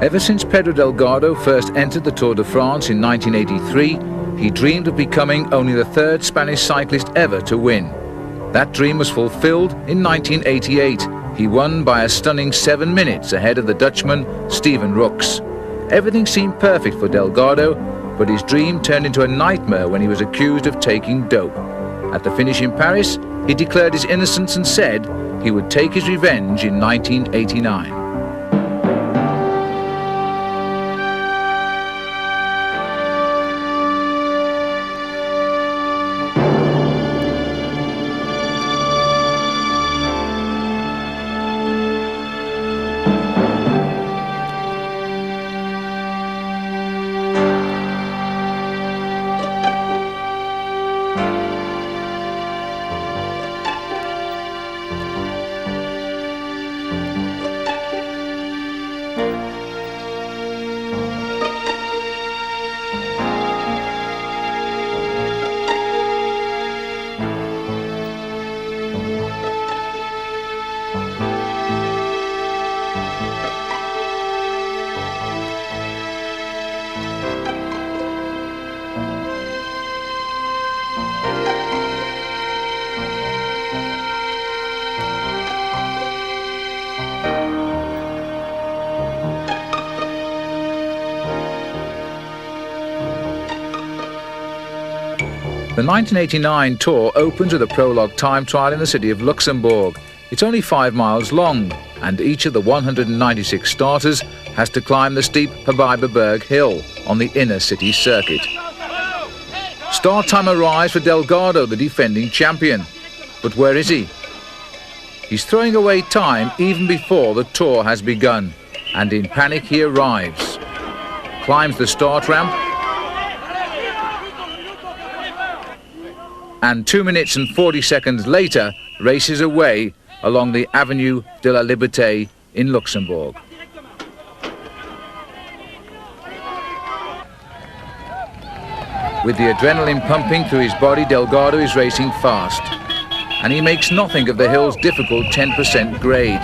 Ever since Pedro Delgado first entered the Tour de France in 1983, he dreamed of becoming only the third Spanish cyclist ever to win. That dream was fulfilled in 1988. He won by a stunning 7 minutes ahead of the Dutchman Steven Rooks. Everything seemed perfect for Delgado, but his dream turned into a nightmare when he was accused of taking dope. At the finish in Paris, he declared his innocence and said he would take his revenge in 1989. The 1989 Tour opens with a prologue time trial in the city of Luxemburg. It's only 5 miles long, and each of the 196 starters has to climb the steep Berg hill on the inner city circuit. Start time arrives for Delgado, the defending champion. But where is he? He's throwing away time even before the Tour has begun, and in panic he arrives. Climbs the start ramp, and 2 minutes and 40 seconds later races away along the Avenue de la Liberté in Luxembourg. With the adrenaline pumping through his body, Delgado is racing fast, and he makes nothing of the hill's difficult 10% grade.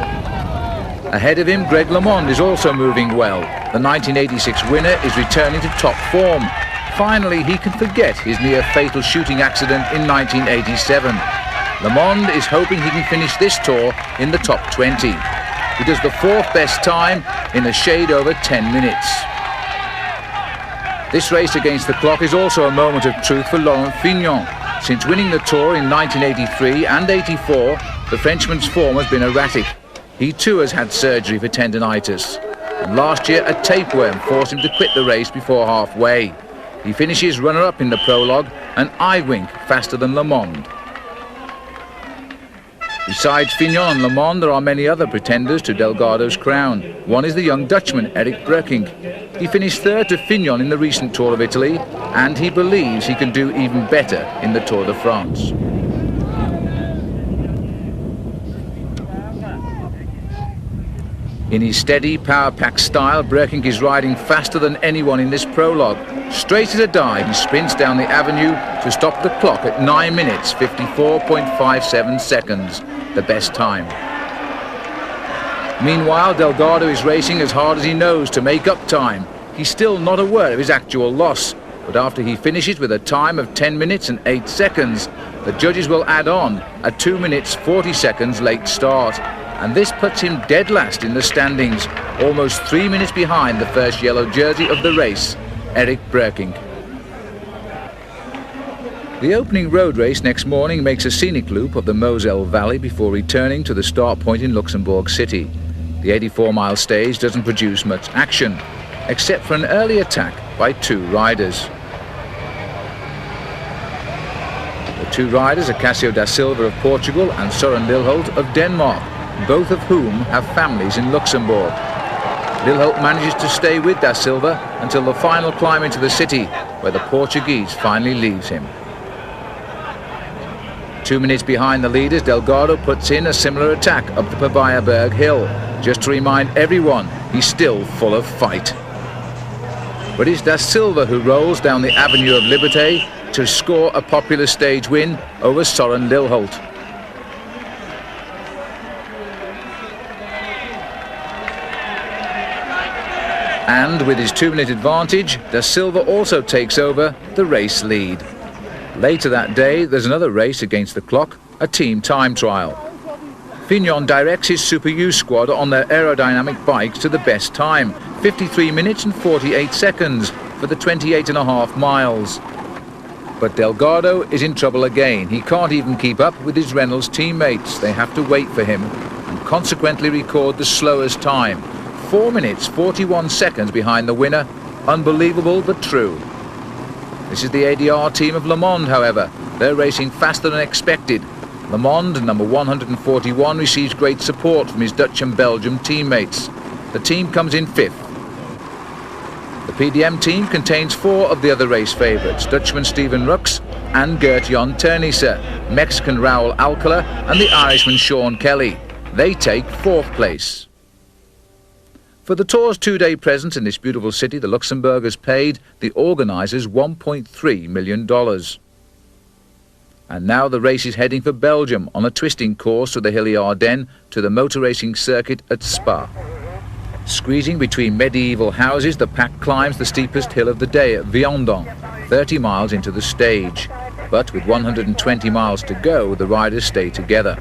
Ahead of him, Greg LeMond is also moving well. The 1986 winner is returning to top form. Finally, he can forget his near-fatal shooting accident in 1987. LeMond is hoping he can finish this Tour in the top 20. He does the fourth best time in a shade over 10 minutes. This race against the clock is also a moment of truth for Laurent Fignon. Since winning the Tour in 1983 and 84, the Frenchman's form has been erratic. He too has had surgery for tendinitis. And last year, a tapeworm forced him to quit the race before halfway. He finishes runner-up in the prologue, an eye wink faster than LeMond. Besides Fignon and LeMond, there are many other pretenders to Delgado's crown. One is the young Dutchman, Eric Breukink. He finished third to Fignon in the recent Tour of Italy, and he believes he can do even better in the Tour de France. In his steady, power-packed style, Breukink is riding faster than anyone in this prologue. Straight as a die, he sprints down the avenue to stop the clock at 9 minutes, 54.57 seconds, the best time. Meanwhile, Delgado is racing as hard as he knows to make up time. He's still not aware of his actual loss, but after he finishes with a time of 10 minutes and 8 seconds, the judges will add on a 2 minutes 40 seconds late start. And this puts him dead last in the standings, almost 3 minutes behind the first yellow jersey of the race, Eric Breukink. The opening road race next morning makes a scenic loop of the Moselle Valley before returning to the start point in Luxembourg City. The 84-mile stage doesn't produce much action, except for an early attack by two riders. The two riders are Cássio da Silva of Portugal and Søren Lilholt of Denmark, both of whom have families in Luxembourg. Lilholt manages to stay with da Silva until the final climb into the city, where the Portuguese finally leaves him. 2 minutes behind the leaders, Delgado puts in a similar attack up the Berg hill, just to remind everyone he's still full of fight. But it's da Silva who rolls down the Avenue of Liberté to score a popular stage win over Søren Lilholt. And with his 2-minute advantage, Da Silva also takes over the race lead. Later that day, there's another race against the clock, a team time trial. Fignon directs his Super U squad on their aerodynamic bikes to the best time, 53 minutes and 48 seconds for the 28.5 miles. But Delgado is in trouble again. He can't even keep up with his Reynolds teammates. They have to wait for him and consequently record the slowest time, 4 minutes 41 seconds behind the winner. Unbelievable but true. This is the ADR team of Le Monde, however. They're racing faster than expected. Le Monde, number 141, receives great support from his Dutch and Belgium teammates. The team comes in 5th. The PDM team contains 4 of the other race favourites, Dutchman Steven Rux and Gert-Jan Teunissen, Mexican Raul Alcala and the Irishman Sean Kelly. They take 4th place. For the Tour's 2-day presence in this beautiful city, the Luxembourgers paid the organisers $1.3 million. And now the race is heading for Belgium on a twisting course through the hilly Ardennes to the motor racing circuit at Spa. Squeezing between medieval houses, the pack climbs the steepest hill of the day at Viandon, 30 miles into the stage. But with 120 miles to go, the riders stay together.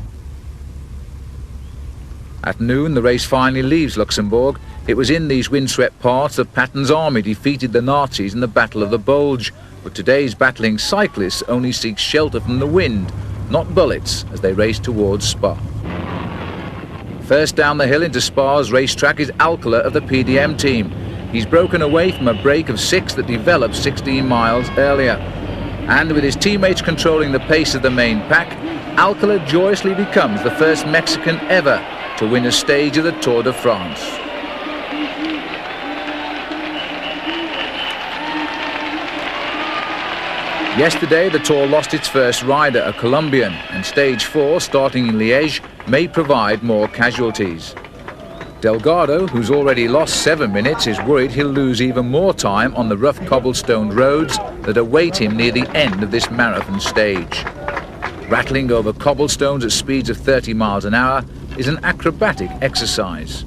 At noon, the race finally leaves Luxembourg. It was in these windswept parts that Patton's army defeated the Nazis in the Battle of the Bulge. But today's battling cyclists only seek shelter from the wind, not bullets, as they race towards Spa. First down the hill into Spa's racetrack is Alcala of the PDM team. He's broken away from a break of 6 that developed 16 miles earlier. And with his teammates controlling the pace of the main pack, Alcala joyously becomes the first Mexican ever to win a stage of the Tour de France. Yesterday, the Tour lost its first rider, a Colombian, and Stage 4, starting in Liège, may provide more casualties. Delgado, who's already lost 7 minutes, is worried he'll lose even more time on the rough cobblestone roads that await him near the end of this marathon stage. Rattling over cobblestones at speeds of 30 miles an hour is an acrobatic exercise.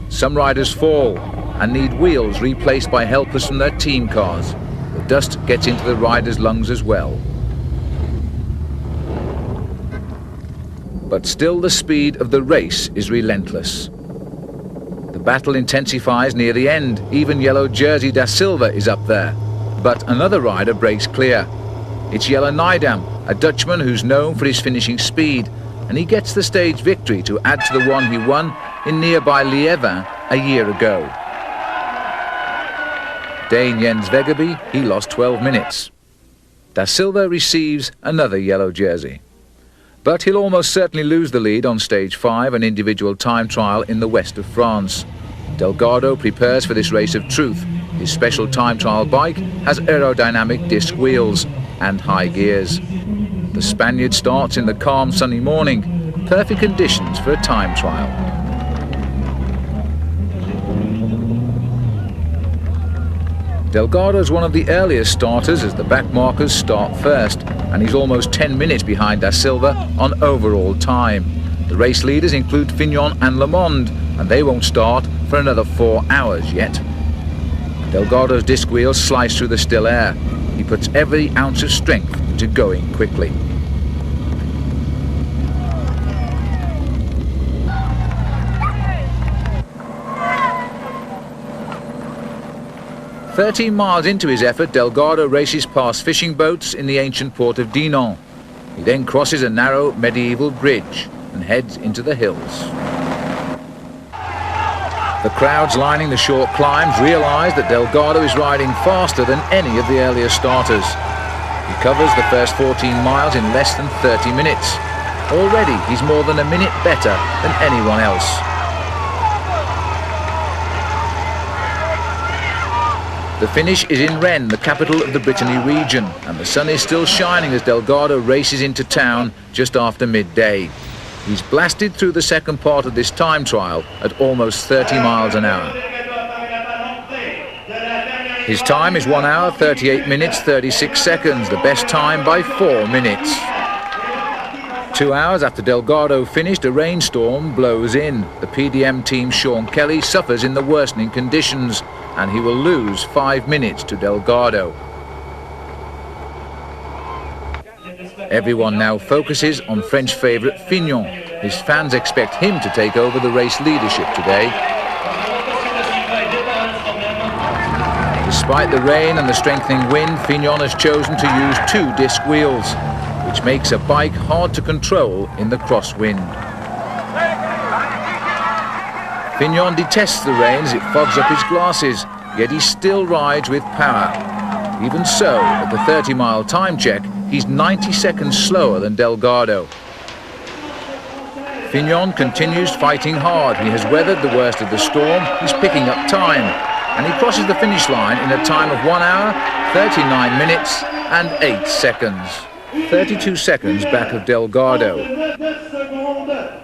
Some riders fall and need wheels replaced by helpers from their team cars. The dust gets into the riders' lungs as well. But still the speed of the race is relentless. The battle intensifies near the end. Even yellow jersey Da Silva is up there. But another rider breaks clear. It's Jelle Nijdam, a Dutchman who's known for his finishing speed, and he gets the stage victory to add to the one he won in nearby Liévin a year ago. Dane Jens Veggerby, he lost 12 minutes. Da Silva receives another yellow jersey. But he'll almost certainly lose the lead on Stage 5, an individual time trial in the west of France. Delgado prepares for this race of truth. His special time trial bike has aerodynamic disc wheels and high gears. The Spaniard starts in the calm sunny morning, perfect conditions for a time trial. Delgado is one of the earliest starters as the backmarkers start first, and he's almost 10 minutes behind Da Silva on overall time. The race leaders include Fignon and Le Monde, and they won't start for another 4 hours yet. Delgado's disc wheels slice through the still air. He puts every ounce of strength into going quickly. "13 miles into his effort, Delgado races past fishing boats in the ancient port of Dinan. He then crosses a narrow medieval bridge and heads into the hills. The crowds lining the short climbs realise that Delgado is riding faster than any of the earlier starters. He covers the first 14 miles in less than 30 minutes. Already he's more than a minute better than anyone else. The finish is in Rennes, the capital of the Brittany region, and the sun is still shining as Delgado races into town just after midday. He's blasted through the second part of this time trial at almost 30 miles an hour. His time is 1 hour, 38 minutes, 36 seconds, the best time by 4 minutes. 2 hours after Delgado finished, a rainstorm blows in. The PDM team's Sean Kelly suffers in the worsening conditions, and he will lose 5 minutes to Delgado. Everyone now focuses on French favourite Fignon. His fans expect him to take over the race leadership today. Despite the rain and the strengthening wind, Fignon has chosen to use 2 disc wheels, which makes a bike hard to control in the crosswind. Fignon detests the rain as it fogs up his glasses, yet he still rides with power. Even so, at the 30-mile time check, he's 90 seconds slower than Delgado. Fignon continues fighting hard. He has weathered the worst of the storm. He's picking up time, and he crosses the finish line in a time of 1 hour, 39 minutes and 8 seconds. 32 seconds back of Delgado.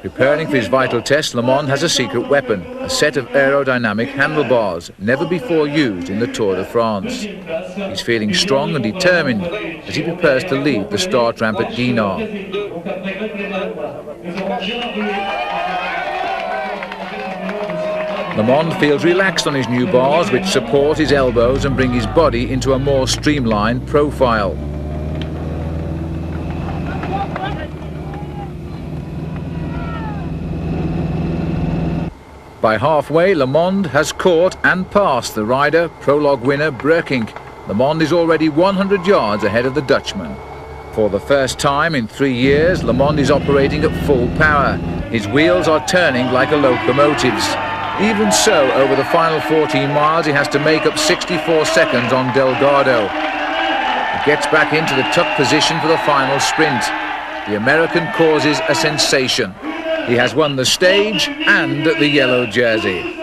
Preparing for his vital test, Le Monde has a secret weapon, a set of aerodynamic handlebars, never before used in the Tour de France. He's feeling strong and determined as he prepares to leave the start ramp at Dinard. Le Monde feels relaxed on his new bars, which support his elbows and bring his body into a more streamlined profile. By halfway, Le Monde has caught and passed the rider, prologue winner Breukink. Le Monde is already 100 yards ahead of the Dutchman. For the first time in 3 years, Le Monde is operating at full power. His wheels are turning like a locomotive's. Even so, over the final 14 miles, he has to make up 64 seconds on Delgado. He gets back into the tuck position for the final sprint. The American causes a sensation. He has won the stage and the yellow jersey.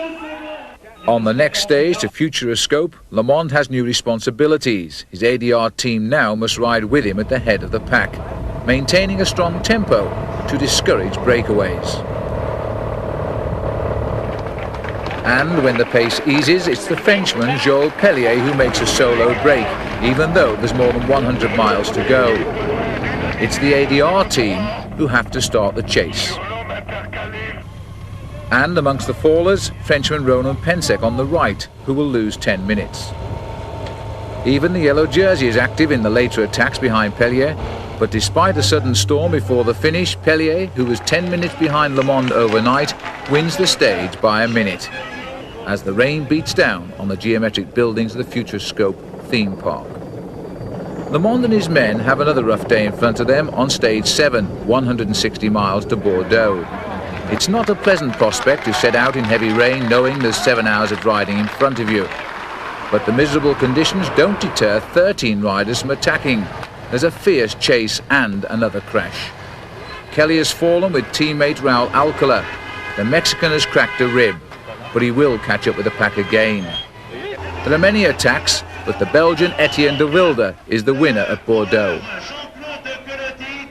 On the next stage to Futuroscope, Le Monde has new responsibilities. His ADR team now must ride with him at the head of the pack, maintaining a strong tempo to discourage breakaways. And when the pace eases, it's the Frenchman Joel Pellier who makes a solo break, even though there's more than 100 miles to go. It's the ADR team who have to start the chase. And amongst the fallers, Frenchman Ronan Pensek on the right, who will lose 10 minutes. Even the yellow jersey is active in the later attacks behind Pellier, but despite a sudden storm before the finish, Pellier, who was 10 minutes behind Le Monde overnight, wins the stage by a minute, as the rain beats down on the geometric buildings of the Futuroscope theme park. Le Monde and his men have another rough day in front of them on stage 7, 160 miles to Bordeaux. It's not a pleasant prospect to set out in heavy rain knowing there's 7 hours of riding in front of you. But the miserable conditions don't deter 13 riders from attacking. There's a fierce chase and another crash. Kelly has fallen with teammate Raul Alcala. The Mexican has cracked a rib, but he will catch up with the pack again. There are many attacks, but the Belgian Etienne de Wilde is the winner at Bordeaux.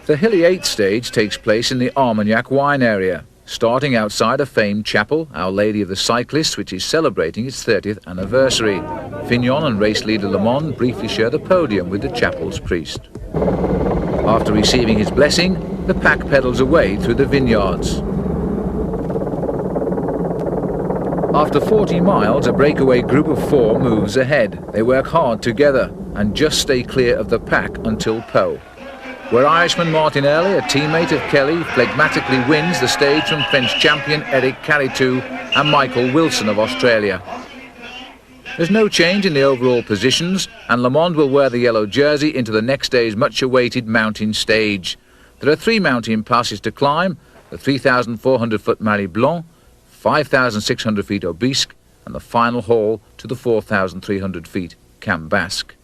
The hilly 8th stage takes place in the Armagnac wine area, starting outside a famed chapel, Our Lady of the Cyclists, which is celebrating its 30th anniversary. Fignon and race leader Le Monde briefly share the podium with the chapel's priest. After receiving his blessing, the pack pedals away through the vineyards. After 40 miles, a breakaway group of 4 moves ahead. They work hard together and just stay clear of the pack until Pau, where Irishman Martin Early, a teammate of Kelly, phlegmatically wins the stage from French champion Eric Caritou and Michael Wilson of Australia. There's no change in the overall positions, and Le Monde will wear the yellow jersey into the next day's much-awaited mountain stage. There are 3 mountain passes to climb: the 3,400-foot Marie Blanc, 5,600 feet Aubisque, and the final haul to the 4,300 feet Cam Basque.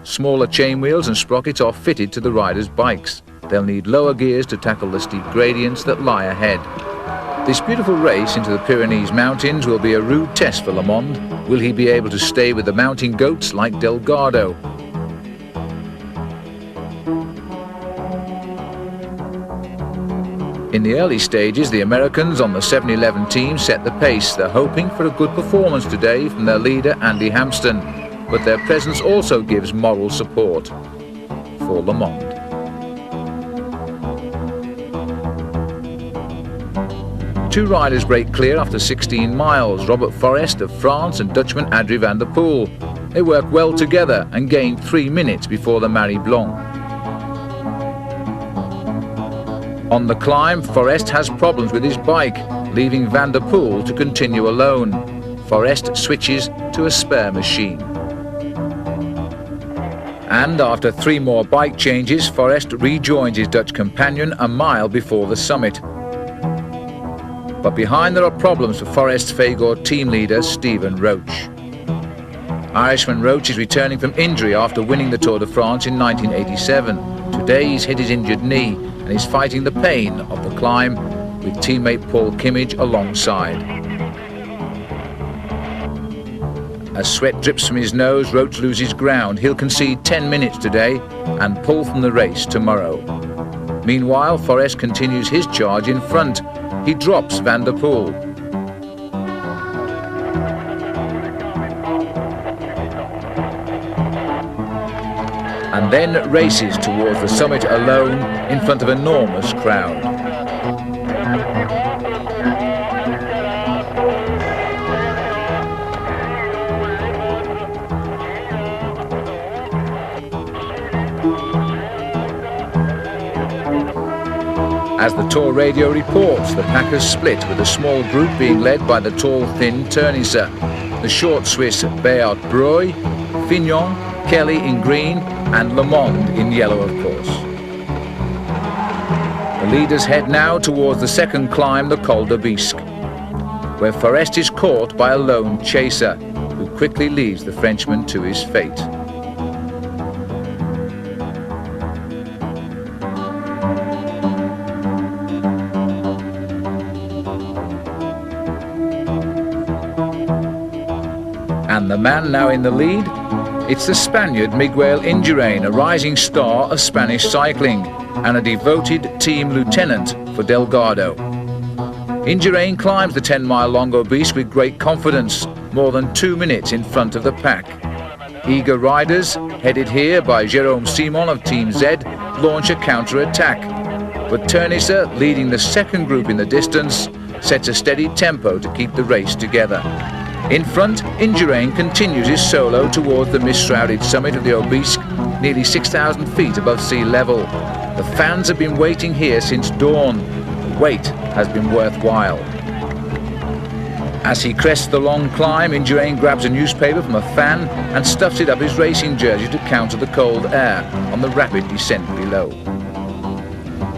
Smaller chain wheels and sprockets are fitted to the riders' bikes. They'll need lower gears to tackle the steep gradients that lie ahead. This beautiful race into the Pyrenees Mountains will be a rude test for Le Monde. Will he be able to stay with the mountain goats like Delgado? In the early stages, the Americans on the 7-11 team set the pace. They're hoping for a good performance today from their leader Andy Hampston, but their presence also gives moral support for Le Monde. Two riders break clear after 16 miles, Robert Forrest of France and Dutchman Adrie van der Poel. They work well together and gain 3 minutes before the Marie Blanc. On the climb, Forrest has problems with his bike, leaving van der Poel to continue alone. Forrest switches to a spare machine. And after 3 more bike changes, Forrest rejoins his Dutch companion a mile before the summit. But behind there are problems for Forrest's Fagor team leader, Stephen Roche. Irishman Roche is returning from injury after winning the Tour de France in 1987. Today he's hit his injured knee and is fighting the pain of the climb with teammate Paul Kimmage alongside. As sweat drips from his nose, Roche loses ground. He'll concede 10 minutes today and pull from the race tomorrow. Meanwhile, Forrest continues his charge in front. He drops van der Poel. And then races towards the summit alone in front of an enormous crowd. As the Tour radio reports, the pack has split, with a small group being led by the tall, thin Ternisse, the short Swiss Beat Breuil, Fignon, Kelly in green, and Le Monde in yellow, of course. The leaders head now towards the second climb, the Col de Bisque, where Forrest is caught by a lone chaser, who quickly leaves the Frenchman to his fate. And the man now in the lead, it's the Spaniard Miguel Indurain, a rising star of Spanish cycling and a devoted team lieutenant for Delgado. Indurain climbs the 10-mile-long Obisque with great confidence, more than 2 minutes in front of the pack. Eager riders, headed here by Jérôme Simon of Team Z, launch a counter-attack. But Ternisse, leading the second group in the distance, sets a steady tempo to keep the race together. In front, Indurain continues his solo towards the mist-shrouded summit of the Obisque, nearly 6,000 feet above sea level. The fans have been waiting here since dawn. The wait has been worthwhile. As he crests the long climb, Indurain grabs a newspaper from a fan and stuffs it up his racing jersey to counter the cold air on the rapid descent below.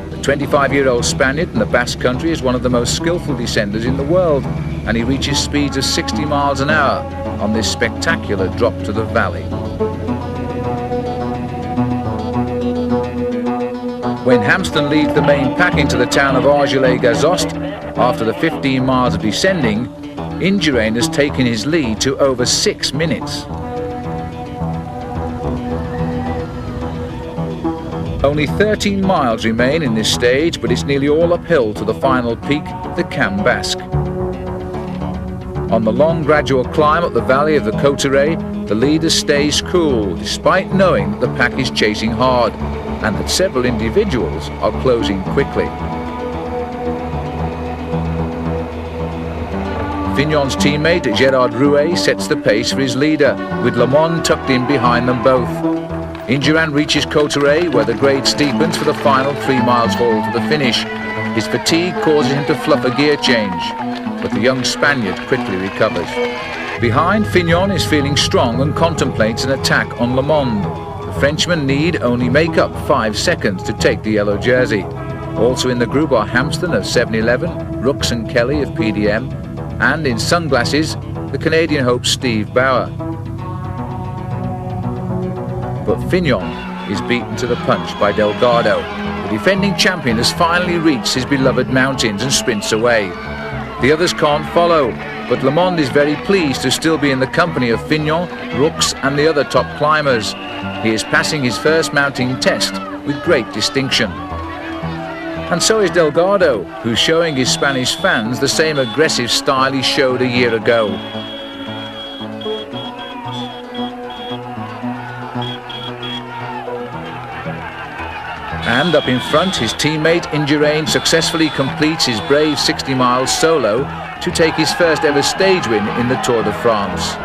The 25-year-old Spaniard from the Basque Country is one of the most skillful descenders in the world, and he reaches speeds of 60 miles an hour on this spectacular drop to the valley. When Hampsten leads the main pack into the town of Argelès-Gazost, after the 15 miles of descending, Indurain has taken his lead to over 6 minutes. Only 13 miles remain in this stage, but it's nearly all uphill to the final peak, the Camp Basque. On the long gradual climb up the valley of the Cauterets, the leader stays cool, despite knowing that the pack is chasing hard and that several individuals are closing quickly. Fignon's teammate Gérard Rouet sets the pace for his leader, with Le Monde tucked in behind them both. Indurain reaches Cauterets, where the grade steepens for the final 3 miles haul to the finish. His fatigue causes him to fluff a gear change, but the young Spaniard quickly recovers. Behind, Fignon is feeling strong and contemplates an attack on Le Monde. The Frenchman need only make up 5 seconds to take the yellow jersey. Also in the group are Hampsten of 7-Eleven, Rooks and Kelly of PDM, and in sunglasses, the Canadian hope Steve Bauer. But Fignon is beaten to the punch by Delgado. The defending champion has finally reached his beloved mountains and sprints away. The others can't follow, but Le Monde is very pleased to still be in the company of Fignon, Rooks and the other top climbers. He is passing his first mounting test with great distinction. And so is Delgado, who's showing his Spanish fans the same aggressive style he showed a year ago. And up in front, his teammate Indurain successfully completes his brave 60 miles solo to take his first ever stage win in the Tour de France.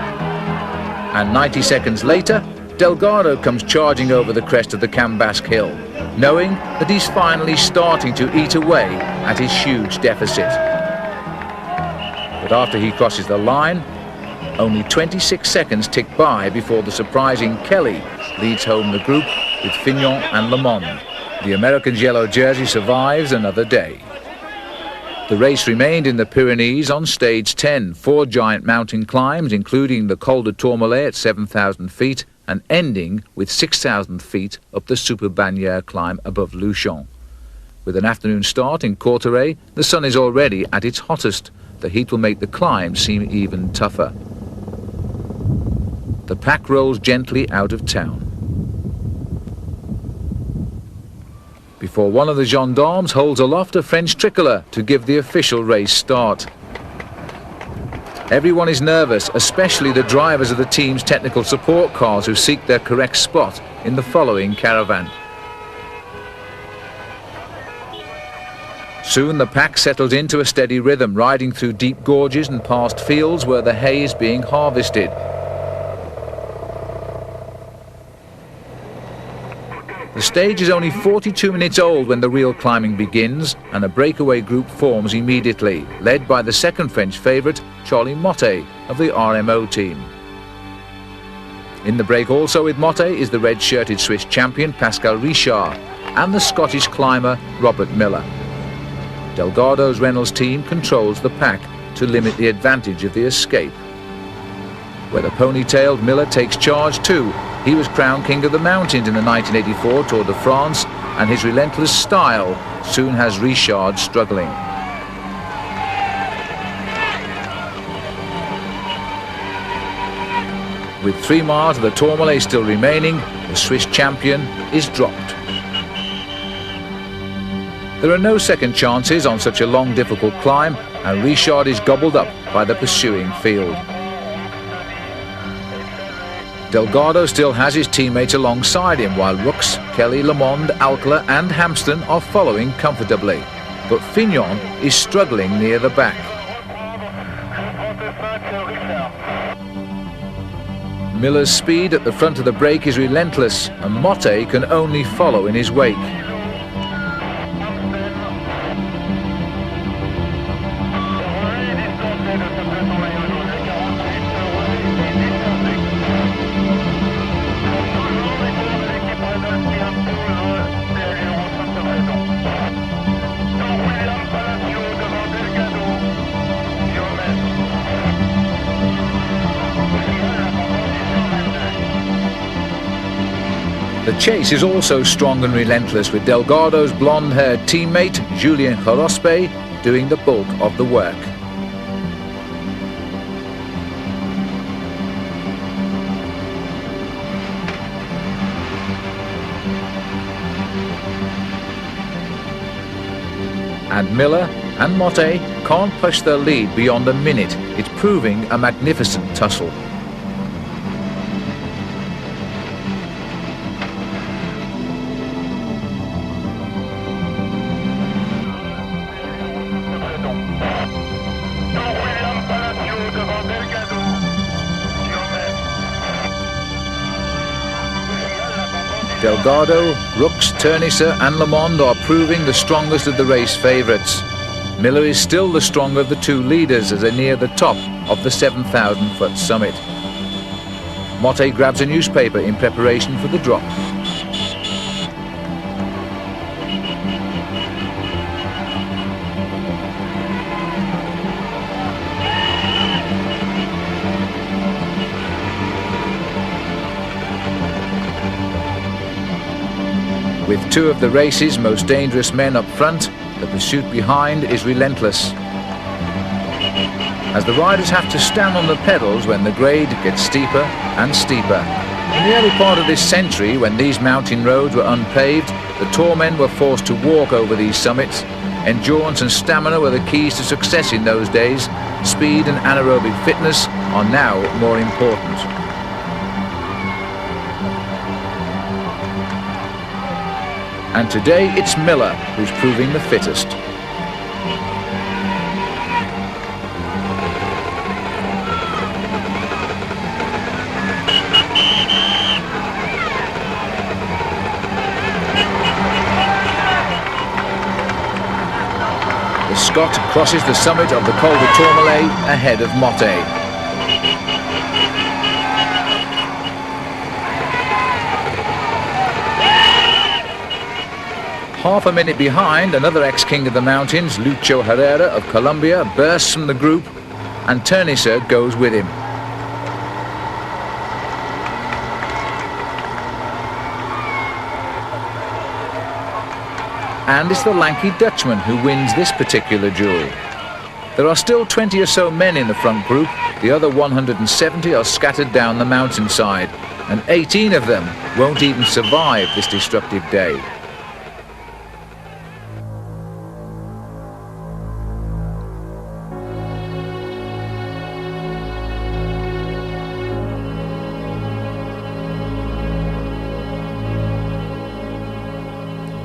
And 90 seconds later, Delgado comes charging over the crest of the Cambasque hill, knowing that he's finally starting to eat away at his huge deficit. But after he crosses the line, only 26 seconds tick by before the surprising Kelly leads home the group with Fignon and Le Monde. The American's yellow jersey survives another day. The race remained in the Pyrenees on stage 10, 4 giant mountain climbs, including the Col de Tourmalet at 7,000 feet and ending with 6,000 feet up the Super Bagnères climb above Luchon. With an afternoon start in Courtrai, the sun is already at its hottest. The heat will make the climb seem even tougher. The pack rolls gently out of town. Before one of the gendarmes holds aloft a French tricolour to give the official race start. Everyone is nervous, especially the drivers of the team's technical support cars who seek their correct spot in the following caravan. Soon the pack settles into a steady rhythm, riding through deep gorges and past fields where the hay is being harvested. The stage is only 42 minutes old when the real climbing begins, and a breakaway group forms immediately, led by the second French favourite, Charlie Motte, of the RMO team. In the break also with Motte is the red-shirted Swiss champion Pascal Richard and the Scottish climber Robert Miller. Delgado's Reynolds team controls the pack to limit the advantage of the escape. Where the ponytailed Miller takes charge too. He was crowned King of the Mountains in the 1984 Tour de France, and his relentless style soon has Richard struggling. With 3 miles of the Tourmalet still remaining, the Swiss champion is dropped. There are no second chances on such a long, difficult climb, and Richard is gobbled up by the pursuing field. Delgado still has his teammates alongside him, while Rux, Kelly, Le Monde, Alcala and Hampston are following comfortably. But Fignon is struggling near the back. Miller's speed at the front of the break is relentless, and Motte can only follow in his wake. The chase is also strong and relentless, with Delgado's blonde-haired teammate, Julien Jarospe, doing the bulk of the work. And Miller and Motte can't push their lead beyond a minute. It's proving a magnificent tussle. Delgado, Rux, Ternisse and Le Monde are proving the strongest of the race favourites. Miller is still the stronger of the two leaders as they near the top of the 7,000-foot summit. Motte grabs a newspaper in preparation for the drop. With 2 of the race's most dangerous men up front, the pursuit behind is relentless. As the riders have to stand on the pedals when the grade gets steeper and steeper. In the early part of this century, when these mountain roads were unpaved, the tourmen were forced to walk over these summits. Endurance and stamina were the keys to success in those days. Speed and anaerobic fitness are now more important. And today it's Miller who's proving the fittest. The Scot crosses the summit of the Col de Tourmalet ahead of Motte. Half a minute behind, another ex-king of the mountains, Lucho Herrera of Colombia, bursts from the group, and Ternisser goes with him. And it's the lanky Dutchman who wins this particular duel. There are still 20 or so men in the front group. The other 170 are scattered down the mountainside, and 18 of them won't even survive this destructive day.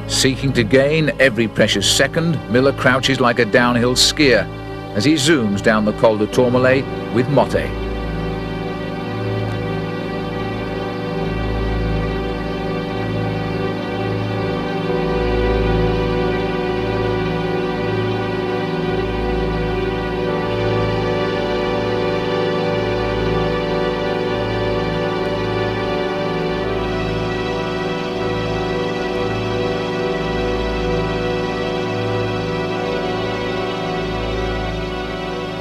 Seeking to gain every precious second, Miller crouches like a downhill skier as he zooms down the Col de Tourmalet with Motte.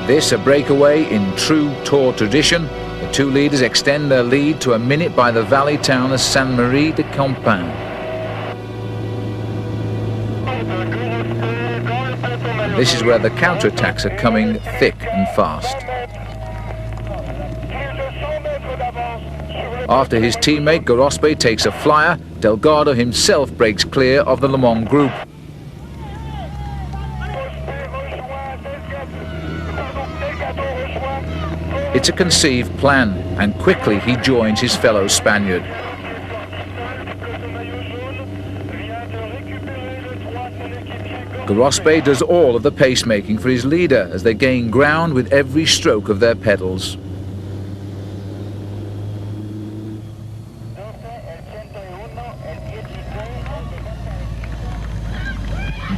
This a breakaway in true Tour tradition. The two leaders extend their lead to a minute by the valley town of Saint-Marie-de-Campagne. And this is where the counterattacks are coming thick and fast. After his teammate Gorospe takes a flyer, Delgado himself breaks clear of the Le Mans group. It's a conceived plan, and quickly he joins his fellow Spaniard. Gorospe does all of the pacemaking for his leader as they gain ground with every stroke of their pedals.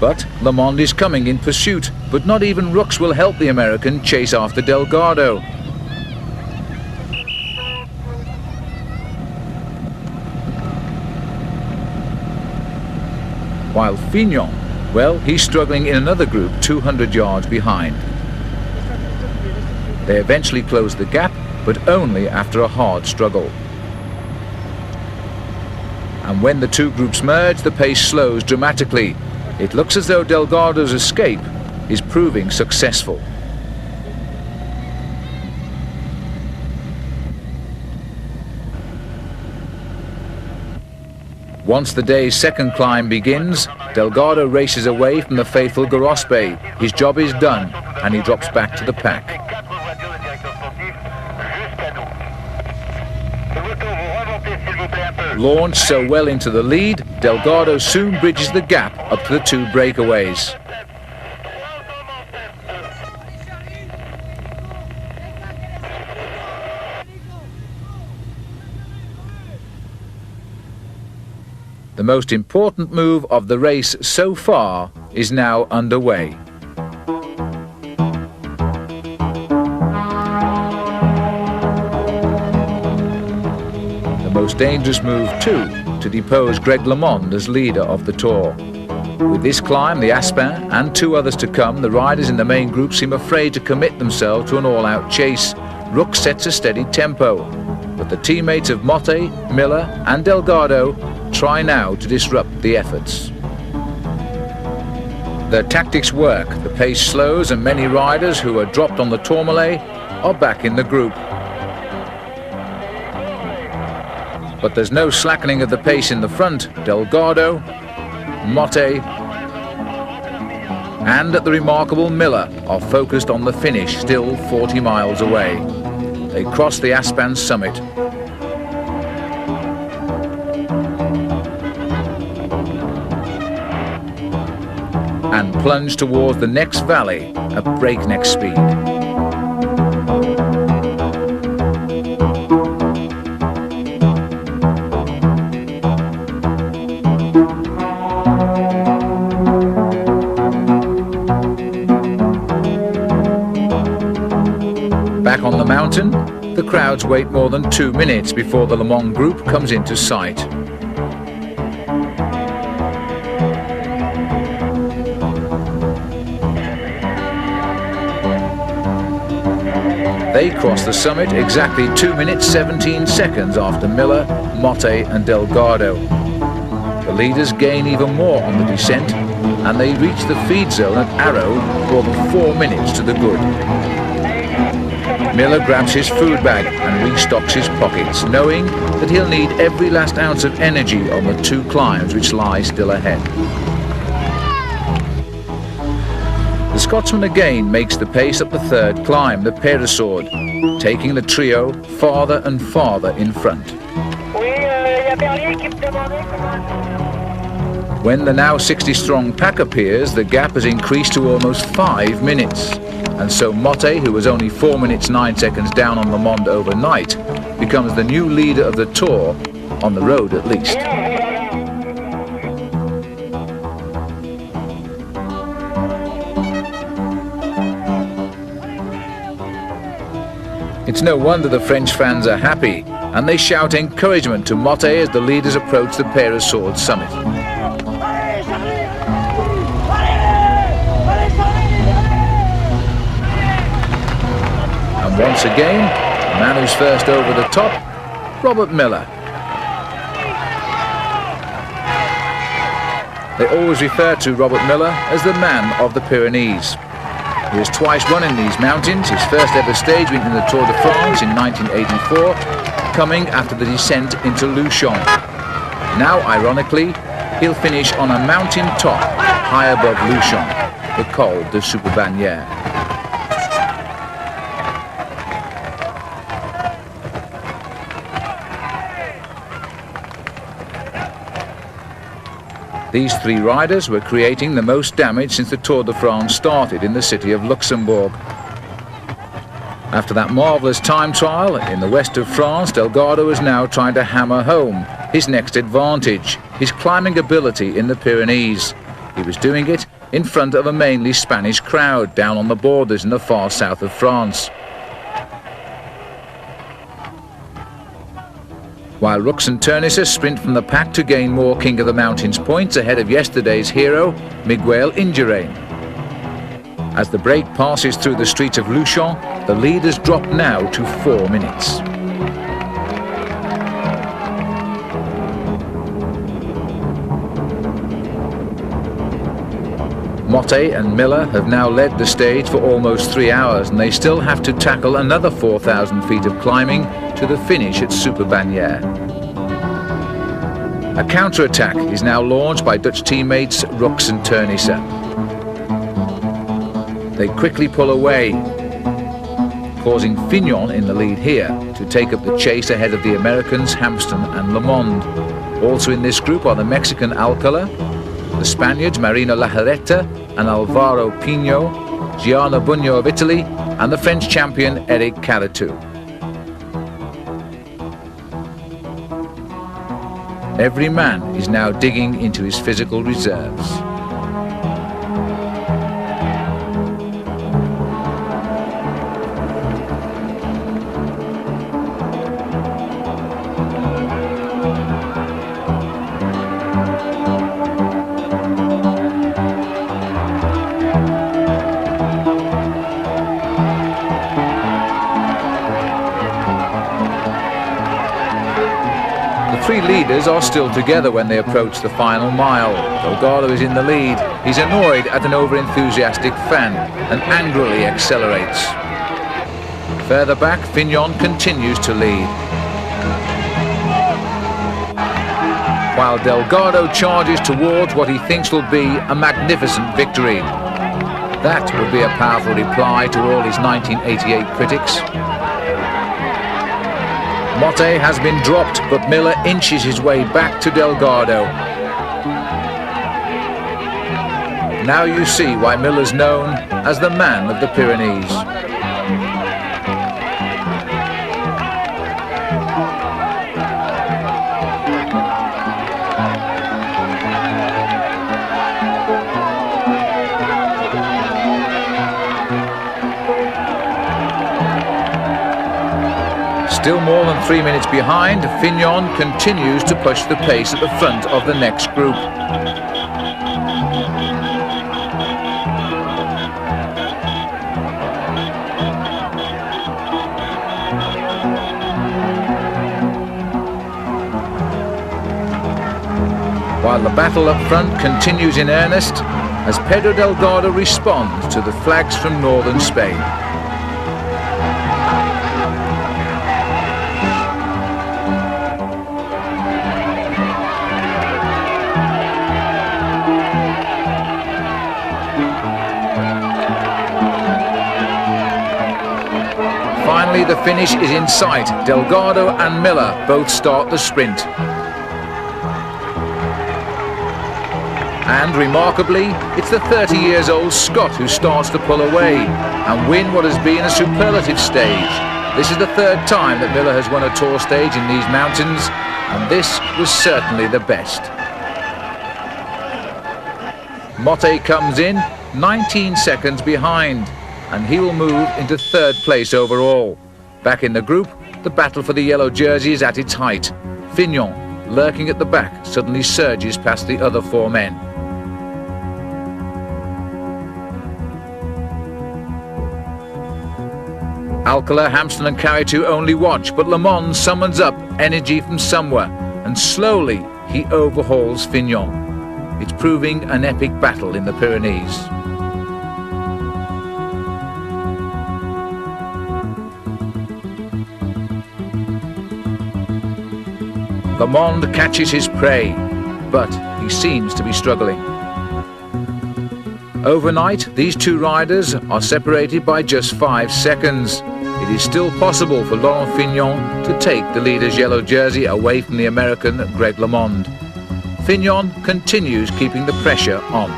But Le Monde is coming in pursuit, but not even Rooks will help the American chase after Delgado. While Fignon, well, he's struggling in another group 200 yards behind. They eventually close the gap, but only after a hard struggle. And when the two groups merge, the pace slows dramatically. It looks as though Delgado's escape is proving successful. Once the day's second climb begins, Delgado races away from the faithful Gorospe. His job is done, and he drops back to the pack. Launched so well into the lead, Delgado soon bridges the gap up to the two breakaways. The most important move of the race so far is now underway. The most dangerous move too, to depose Greg LeMond as leader of the Tour. With this climb, the Aspin and two others to come, the riders in the main group seem afraid to commit themselves to an all-out chase. Rooks sets a steady tempo, but the teammates of Motte, Miller and Delgado try now to disrupt the efforts. Their tactics work. The pace slows and many riders who are dropped on the Tourmalet are back in the group. But there's no slackening of the pace in the front. Delgado, Motte and the remarkable Miller are focused on the finish, still 40 miles away. They cross the Aspin summit. and plunge towards the next valley at breakneck speed. Back on the mountain, the crowds wait more than 2 minutes before the Le Mans group comes into sight. They cross the summit exactly 2 minutes 17 seconds after Miller, Motte and Delgado. The leaders gain even more on the descent, and they reach the feed zone at Arrow more than 4 minutes to the good. Miller grabs his food bag and restocks his pockets, knowing that he'll need every last ounce of energy on the 2 climbs which lie still ahead. The Scotsman again makes the pace up the 3rd climb, the Peresord, taking the trio farther and farther in front. When the now 60-strong pack appears, the gap has increased to almost 5 minutes. And so Motte, who was only 4 minutes 9 seconds down on Le Mans overnight, becomes the new leader of the Tour, on the road at least. It's no wonder the French fans are happy, and they shout encouragement to Motte as the leaders approach the Peresord summit. And once again, the man who's first over the top, Robert Miller. They always refer to Robert Miller as the man of the Pyrenees. He has twice won in these mountains, his first ever stage win in the Tour de France in 1984, coming after the descent into Luxemburgo. Now, ironically, he'll finish on a mountain top, high above Luxemburgo, the Col de Superbannière. These 3 riders were creating the most damage since the Tour de France started in the city of Luxembourg. After that marvellous time trial in the west of France, Delgado is now trying to hammer home his next advantage, his climbing ability in the Pyrenees. He was doing it in front of a mainly Spanish crowd down on the borders in the far south of France. While Rux and Ternisse sprint from the pack to gain more King of the Mountains points ahead of yesterday's hero, Miguel Indurain. As the break passes through the streets of Luchon, the leaders drop now to 4 minutes. Motte and Miller have now led the stage for almost 3 hours, and they still have to tackle another 4,000 feet of climbing to the finish at Superbannière. A counter-attack is now launched by Dutch teammates Rux and Ternisse. They quickly pull away, causing Fignon in the lead here to take up the chase ahead of the Americans Hampston and Lemond. Also in this group are the Mexican Alcala, the Spaniards Marino Lajarreta and Alvaro Pino, Gianna Bugno of Italy, and the French champion Eric Caritou. Every man is now digging into his physical reserves. The 3 leaders are still together when they approach the final mile. Delgado is in the lead. He's annoyed at an over-enthusiastic fan and angrily accelerates. Further back, Fignon continues to lead, while Delgado charges towards what he thinks will be a magnificent victory. That would be a powerful reply to all his 1988 critics. Motte has been dropped, but Miller inches his way back to Delgado. Now you see why Miller's known as the man of the Pyrenees. Still more than 3 minutes behind, Fignon continues to push the pace at the front of the next group. While the battle up front continues in earnest, as Pedro Delgado responds to the flags from northern Spain. Finally, the finish is in sight. Delgado and Miller both start the sprint. And remarkably, it's the 30-year-old Scot who starts to pull away and win what has been a superlative stage. This is the third time that Miller has won a Tour stage in these mountains, and this was certainly the best. Motte comes in 19 seconds behind, and he will move into third place overall. Back in the group, the battle for the yellow jersey is at its height. Fignon, lurking at the back, suddenly surges past the other four men. Alcala, Hampsten and Carretou only watch, but Le Mans summons up energy from somewhere, and slowly he overhauls Fignon. It's proving an epic battle in the Pyrenees. Le Mans catches his prey, but he seems to be struggling. Overnight, these two riders are separated by just 5 seconds. It is still possible for Laurent Fignon to take the leader's yellow jersey away from the American Greg LeMond. Fignon continues keeping the pressure on.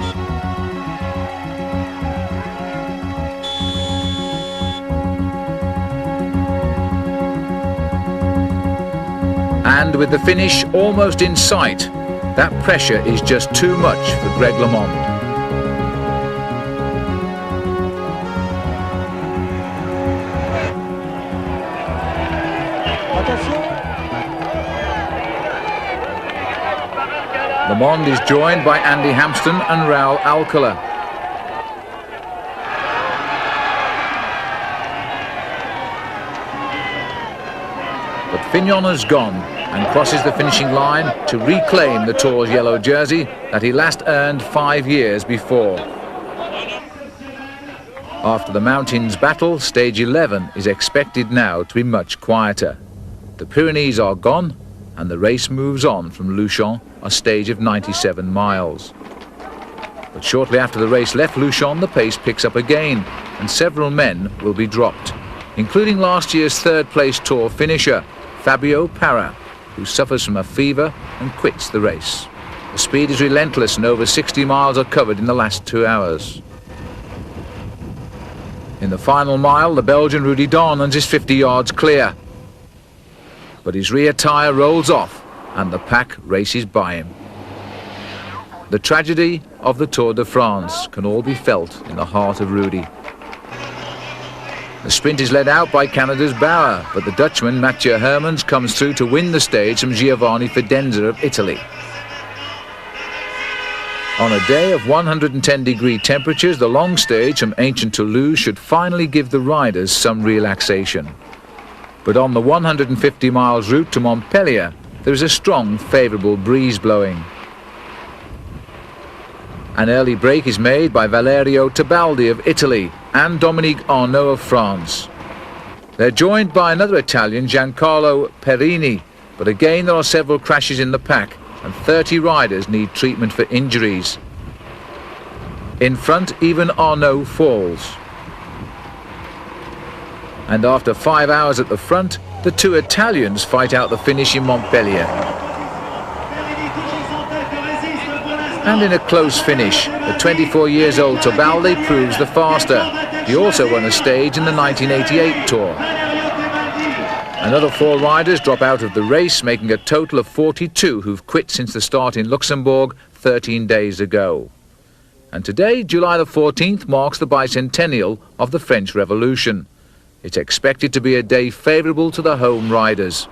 And with the finish almost in sight, that pressure is just too much for Greg LeMond. LeMond is joined by Andy Hampsten and Raul Alcala. But Fignon has gone and crosses the finishing line to reclaim the Tour's yellow jersey that he last earned 5 years before. After the mountains battle, stage 11 is expected now to be much quieter. The Pyrenees are gone, and the race moves on from Luchon, a stage of 97 miles. But shortly after the race left Luchon, the pace picks up again, and several men will be dropped, including last year's third-place Tour finisher, Fabio Parra, who suffers from a fever and quits the race. The speed is relentless, and over 60 miles are covered in the last 2 hours. In the final mile, the Belgian Rudy Dahnens is 50 yards clear. But his rear tyre rolls off and the pack races by him. The tragedy of the Tour de France can all be felt in the heart of Rudy. The sprint is led out by Canada's Bauer, but the Dutchman Mathieu Hermans comes through to win the stage from Giovanni Fidenza of Italy. On a day of 110-degree temperatures, the long stage from ancient Toulouse should finally give the riders some relaxation. But on the 150 miles route to Montpellier, there is a strong, favourable breeze blowing. An early break is made by Valerio Tebaldi of Italy and Dominique Arnaud of France. They're joined by another Italian, Giancarlo Perini, but again there are several crashes in the pack and 30 riders need treatment for injuries. In front, even Arnaud falls. And after 5 hours at the front, the two Italians fight out the finish in Montpellier. And in a close finish, the 24 years old Tobaldi proves the faster. He also won a stage in the 1988 Tour. Another 4 riders drop out of the race, making a total of 42 who've quit since the start in Luxembourg 13 days ago. And today, July the 14th, marks the bicentennial of the French Revolution. It's expected to be a day favourable to the home riders.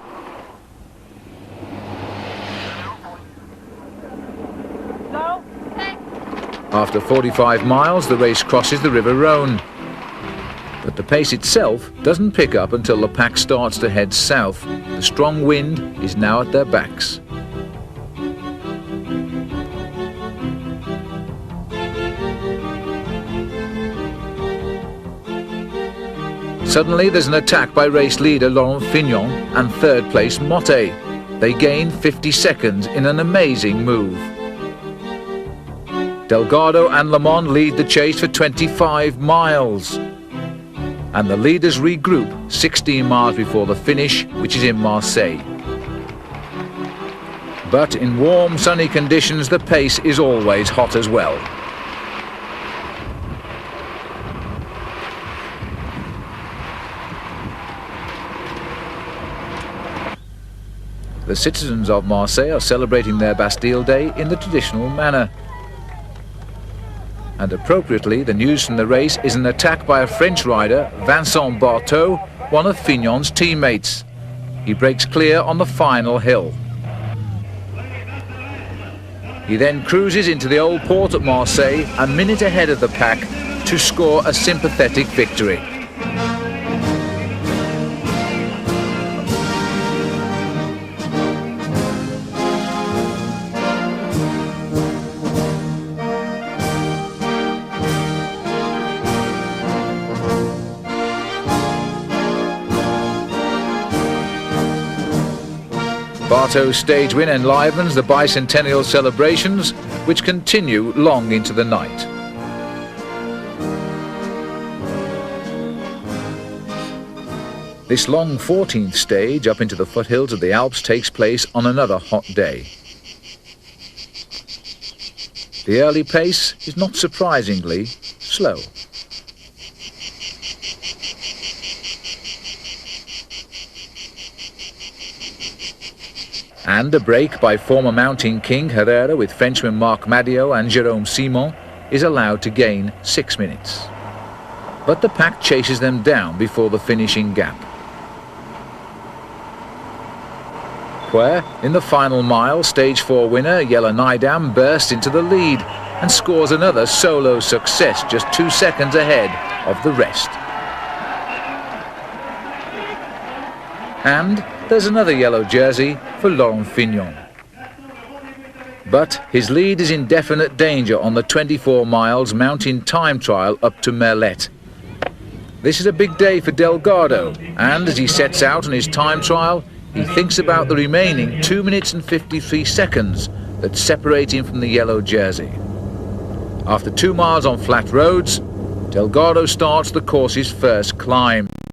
After 45 miles, the race crosses the River Rhône. But the pace itself doesn't pick up until the pack starts to head south. The strong wind is now at their backs. Suddenly there's an attack by race leader Laurent Fignon and third place Motte. They gain 50 seconds in an amazing move. Delgado and Le Mans lead the chase for 25 miles. And the leaders regroup 16 miles before the finish, which is in Marseille. But in warm, sunny conditions, the pace is always hot as well. The citizens of Marseille are celebrating their Bastille Day in the traditional manner. And appropriately, the news from the race is an attack by a French rider, Vincent Barteau, one of Fignon's teammates. He breaks clear on the final hill. He then cruises into the old port at Marseille, a minute ahead of the pack, to score a sympathetic victory. Barteau's stage win enlivens the bicentennial celebrations, which continue long into the night. This long 14th stage up into the foothills of the Alps takes place on another hot day. The early pace is not surprisingly slow. And a break by former mountain king Carrera with Frenchmen Marc Madiot and Jérôme Simon is allowed to gain 6 minutes. But the pack chases them down before the finishing gap. Where, in the final mile, stage 4 winner Jelle Nijdam bursts into the lead and scores another solo success just 2 seconds ahead of the rest. And there's another yellow jersey for Laurent Fignon. But his lead is in definite danger on the 24 miles mountain time trial up to Merlet. This is a big day for Delgado, and as he sets out on his time trial, he thinks about the remaining 2 minutes and 53 seconds that separate him from the yellow jersey. After 2 miles on flat roads, Delgado starts the course's first climb.